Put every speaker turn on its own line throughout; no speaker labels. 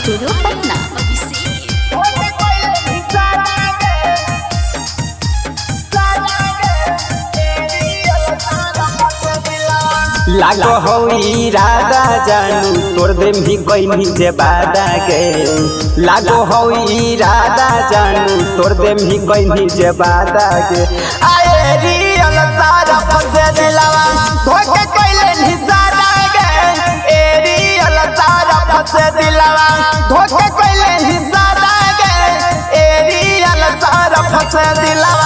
Studio Patna.
लागो हो इरादा जानू तोर दे भी कोई जे बादा के लागो हो इरादा जानू तोर दे भी कोई जे बादा के आए रियल सारा फसे दिलवा धोखे कइले निसादा के ए रियल सारा फसे दिलवा धोखे कइले निसादा के ए रियल सारा फसे दिलवा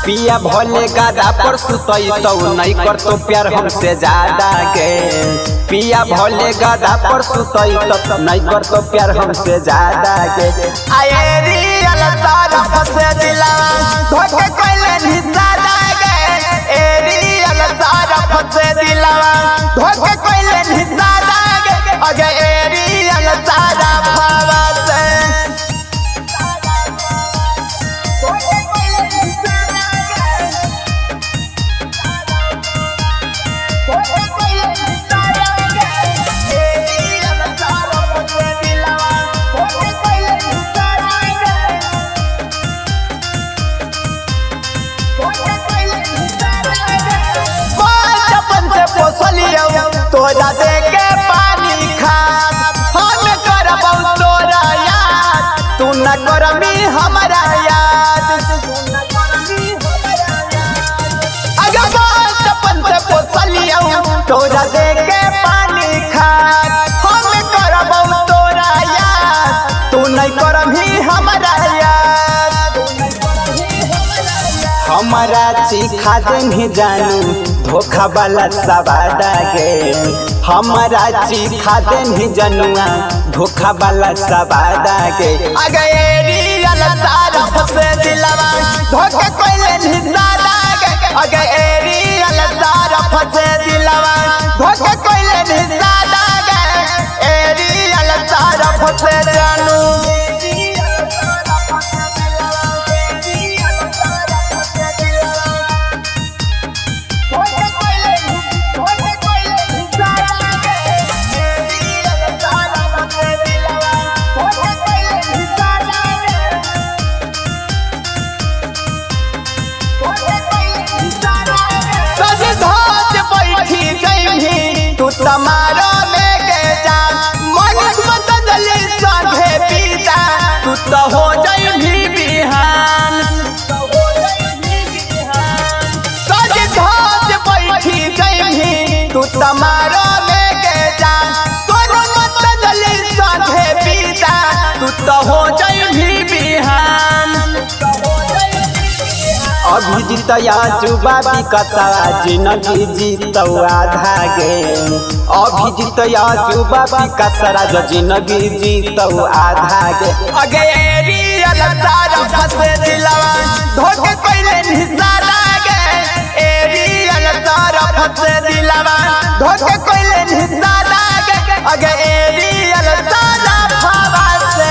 पिया भोले गादा पर सुतई तो नहीं कर तो प्यार हमसे ज्यादा के पिया भोले गादा पर सुतई तो नहीं कर तो प्यार हमसे ज्यादा के आए रियल सारा फसे दिलवा धोखे कइले निसादा के ए रियल सारा फसे दिलवा धोखे कइले निसादा के अगे ए रियल सारा फसे तोरा दे के पानी खात हम करबौ तोरा याद तू न करमी हमरा याद अगर बचपन से पोसलियौ तोरा दे के पानी खात हम करबौ तोरा याद तू न करमी हमरा याद हमारा चिखा दे जानू धोखा वाला सवादा के हमारा चिखा दे जनुआ धोखा वाला सवादा के अगे रियल सारा फसे दिलवा धोखे कइले निसादा के अगे रियल सारा फसे दिलवा धोखे कइले निसादा के रियल सारा फसे जानू तमारो में के जान मनुष बदली संगे पीता तू तो हो जाई भी बिहान सज धज बैठी जाई तू तमारो में के जान सोनू बदली संगे पीता तू तो हो जाई भी बिहान अभी जीतया जुबा भी कतवा जिंदगी जीतौ आधा गे अभी जीतया जुबा भी कसरा जो जिंदगी जीतौ आधा गे अगे रियल सारा फसे दिलवा धोखे कइले निसादा गे ए रियल सारा फसे दिलवा धोखे कइले निसादा गे अगे रियल सारा फसे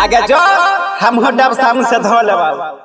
आगे जो हम हो डब सामने से धो लेबा।